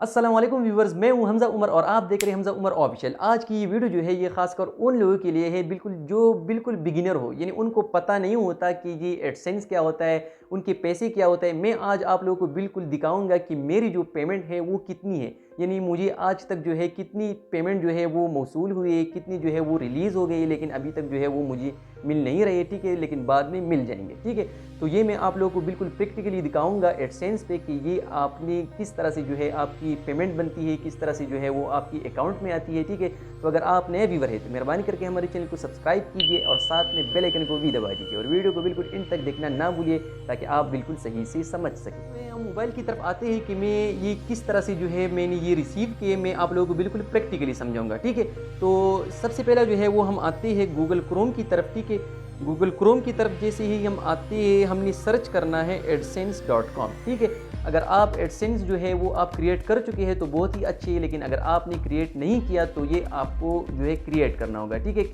अस्सलाम वालेकुम व्यूवर्स, मैं हूं हमज़ा उमर और आप देख रहे हैं हमज़ा उमर ऑफिशियल। आज की ये वीडियो जो है ये खासकर उन लोगों के लिए है जो बिल्कुल बिगिनर हो, यानी उनको पता नहीं होता कि ये एडसेंस क्या होता है, उनके पैसे क्या होता है। मैं आज आप लोगों को बिल्कुल दिखाऊंगा कि मेरी जो पेमेंट है वो कितनी है, यानी मुझे आज तक जो है कितनी पेमेंट जो है वो मौसूल हुई है, कितनी जो है वो रिलीज़ हो गई है, लेकिन अभी तक जो है वो मुझे मिल नहीं रही है। ठीक है, लेकिन बाद में मिल जाएंगे। ठीक है, तो ये मैं आप लोगों को बिल्कुल प्रैक्टिकली दिखाऊंगा एडसेंस पे कि ये आपने किस तरह से जो है आपकी पेमेंट बनती है, किस तरह से जो है वो आपकी अकाउंट में आती है। ठीक है, तो अगर आप नए व्यूवर है तो मेहरबानी करके हमारे चैनल को सब्सक्राइब कीजिए और साथ में बेल आइकन को भी दबा दीजिए और वीडियो को बिल्कुल इन तक देखना ना भूलिए ताकि आप बिल्कुल सही से समझ सकें। मैं हम मोबाइल की तरफ आते हैं कि मैं ये किस तरह से जो है मैंने ये रिसीव किए, मैं आप लोगों को बिल्कुल प्रैक्टिकली समझाऊंगा। ठीक है, तो सबसे पहला जो है वो हम आते हैं गूगल क्रोम की तरफ। ठीक है, गूगल क्रोम की तरफ जैसे ही हम आते हैं हमने सर्च करना है एडसेंस.com। ठीक है, अगर आप एडसेंस जो है वो आप क्रिएट कर चुके हैं तो बहुत ही अच्छी है, लेकिन अगर आपने क्रिएट नहीं किया तो ये आपको जो है क्रिएट करना होगा। ठीक है,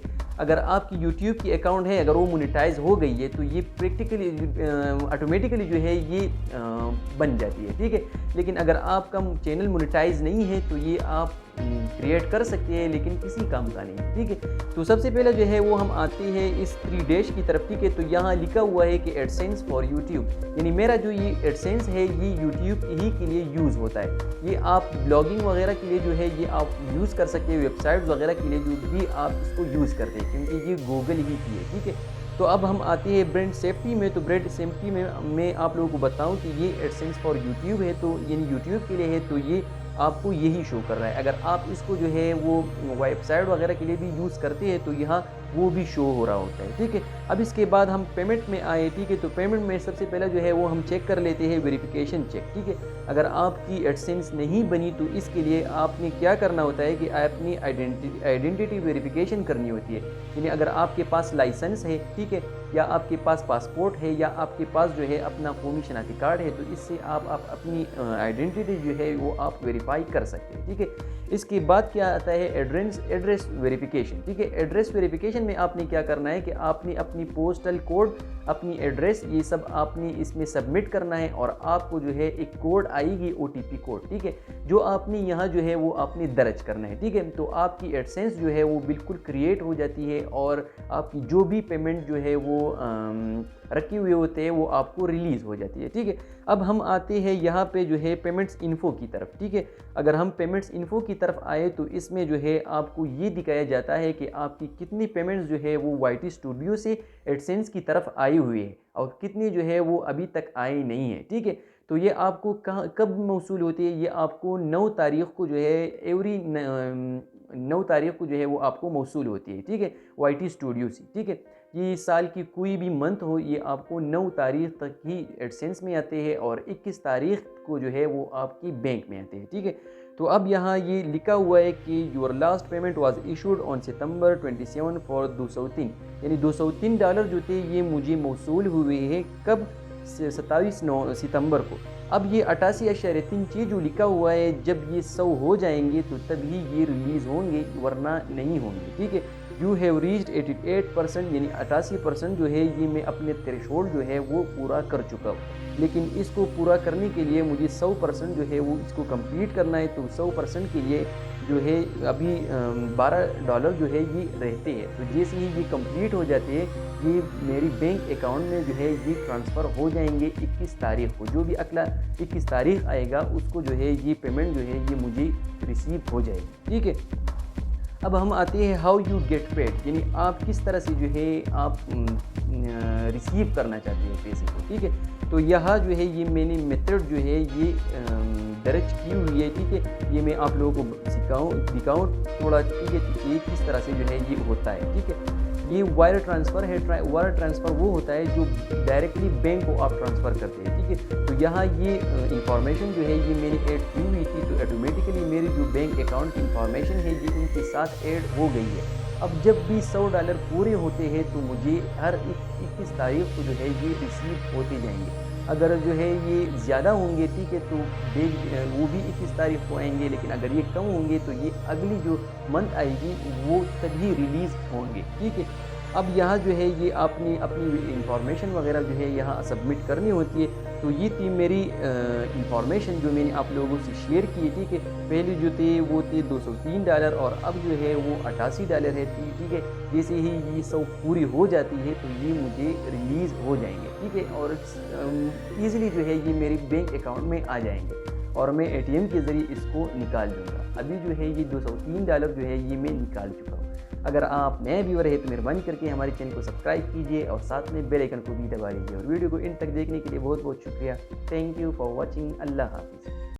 अगर आपकी यूट्यूब की अकाउंट है, अगर वो मोनेटाइज हो गई है तो ये प्रैक्टिकली ऑटोमेटिकली जो है ये बन जाती है। ठीक है, लेकिन अगर आपका चैनल मोनेटाइज नहीं है तो ये आप क्रिएट कर सकते हैं, लेकिन किसी काम का नहीं। ठीक है, तो सबसे पहले जो है वो हम आते हैं इस 3 डैश की तरफ। ठीक है, तो यहाँ लिखा हुआ है कि एडसेंस फॉर यूट्यूब, यानी मेरा जो ये एडसेंस है ये यूट्यूब ही के लिए यूज़ होता है। ये आप ब्लॉगिंग वगैरह के लिए जो है ये आप यूज़ कर सकते हैं, वेबसाइट्स वगैरह के लिए जो भी आप इसको यूज़ करते हैं, क्योंकि ये गूगल ही की है। ठीक है, तो अब हम आते हैं ब्रांड सेफ्टी में। तो ब्रांड सेफ्टी में मैं आप लोगों को बताऊं कि ये एडसेंस फॉर यूट्यूब है, तो यानी यूट्यूब के लिए है, तो ये आपको यही शो कर रहा है। अगर आप इसको जो है वो वेबसाइट वगैरह के लिए भी यूज़ करते हैं तो यहाँ वो भी शो हो रहा होता है। ठीक है, अब इसके बाद हम पेमेंट में आए। ठीक है, तो पेमेंट में सबसे पहले जो है वो हम चेक कर लेते हैं वेरिफिकेशन चेक। ठीक है, अगर आपकी एडसेंस नहीं बनी तो इसके लिए आपने क्या करना होता है कि अपनी आइडेंटिटी वेरिफिकेशन करनी होती है। यानी अगर आपके पास लाइसेंस है, ठीक है, या आपके पास पासपोर्ट है, या आपके पास जो है अपना कौमी शनाख्ती कार्ड है, तो इससे आप अपनी आइडेंटिटी जो है वो आप वेरीफाई कर सकते हैं। ठीक है, इसके बाद क्या आता है एड्रेस वेरिफिकेशन। ठीक है, एड्रेस वेरिफिकेशन में आपने क्या करना है कि आपने अपनी पोस्टल कोड, अपनी एड्रेस, ये सब आपने इसमें सबमिट करना है और आपको जो है एक कोड आएगी, OTP कोड। ठीक है, जो आपने यहाँ जो है वो आपने दर्ज करना है। ठीक है, तो आपकी एडसेंस जो है वो बिल्कुल क्रिएट हो जाती है और आपकी जो भी पेमेंट जो है वो रखे हुए होते हैं वो आपको रिलीज़ हो जाती है। ठीक है, अब हम आते हैं यहाँ पे जो है पेमेंट्स इन्फो की तरफ। ठीक है, अगर हम पेमेंट्स इन्फो की तरफ आए तो इसमें जो है आपको ये दिखाया जाता है कि आपकी कितनी पेमेंट्स जो है वो YT स्टूडियो से एडसेंस की तरफ आई हुई है और कितनी जो है वो अभी तक आई नहीं है। ठीक है, तो ये आपको कहाँ कब मौसूल होती है, ये आपको 9 तारीख को जो है 9 तारीख को जो है वो आपको मौसूल होती है। ठीक है, YT स्टूडियो से। ठीक है, ये साल की कोई भी मंथ हो, ये आपको 9 तारीख तक ही एडसेंस में आते हैं और 21 तारीख को जो है वो आपकी बैंक में आते हैं। ठीक है, तो अब यहाँ ये लिखा हुआ है कि your last payment was issued on September 27 for 203, यानी $203 जो थे ये मुझे मौसूल हुए हैं कब, 27 सितंबर को। अब ये 88.3 चीज़ जो लिखा हुआ है, जब ये 100 हो जाएंगे तो तभी ये रिलीज़ होंगे, वरना नहीं होंगे। ठीक है, यू हैव रीच्ड 88%, यानी 88% जो है ये मैं अपने थ्रेशोल्ड जो है वो पूरा कर चुका हूँ, लेकिन इसको पूरा करने के लिए मुझे 100% जो है वो इसको कंप्लीट करना है। तो 100% के लिए जो है अभी $12 जो है ये रहते हैं। तो जैसे ही ये कंप्लीट हो जाते हैं ये मेरी बैंक अकाउंट में जो है ये ट्रांसफ़र हो जाएंगे 21 तारीख को। जो भी अगला 21 तारीख आएगा उसको जो है ये पेमेंट जो है ये मुझे रिसीव हो जाएगी। ठीक है, अब हम आते हैं हाउ यू गेट पेड, यानी आप किस तरह से जो है आप रिसीव करना चाहते हैं पैसे को। ठीक है, तो यहाँ जो है ये मैंने मेथड जो है ये दर्ज की हुई है। ठीक है, ये मैं आप लोगों को दिखाऊँ थोड़ा। ठीक है, ये किस तरह से जो है ये होता है। ठीक है, ये वायर ट्रांसफ़र है। वायर ट्रांसफ़र वो होता है जो डायरेक्टली बैंक को आप ट्रांसफ़र करते हैं। ठीक है, तो यहाँ ये इंफॉर्मेशन जो है ये मैंने ऐड की हुई थी, तो ऑटोमेटिकली मेरी जो बैंक अकाउंट की इंफॉर्मेशन है ये इनके साथ ऐड हो गई है। अब जब भी $100 पूरे होते हैं तो मुझे हर 21 तारीख को जो है ये रिसीव होते जाएंगे। अगर जो है ये ज़्यादा होंगे, ठीक है, तो वो भी 21 तारीख को आएंगे, लेकिन अगर ये कम होंगे तो ये अगली जो मंथ आएगी वो तभी रिलीज़ होंगे। ठीक है, अब यहाँ जो है ये आपने अपनी इंफॉर्मेशन वगैरह जो है यहाँ सबमिट करनी होती है। तो ये थी मेरी इंफॉर्मेशन जो मैंने आप लोगों से शेयर की है, ठीक है। पहले जो थे वो थे $203 और अब जो है वो $88 है, ठीक है। जैसे ही ये 100 पूरी हो जाती है तो ये मुझे रिलीज़ हो जाएंगे, ठीक है, और ईज़िली जो है ये मेरे बैंक अकाउंट में आ जाएंगे और मैं एटीएम के ज़रिए इसको निकाल लूँगा। अभी जो है ये $203 जो है ये मैं निकाल चुका हूँ। अगर आप नए व्यूअर हैं तो मेहरबानी करके हमारे चैनल को सब्सक्राइब कीजिए और साथ में बेल आइकन को भी दबा लीजिए और वीडियो को इन तक देखने के लिए बहुत बहुत शुक्रिया। Thank you for watching. Allah हाफिज़।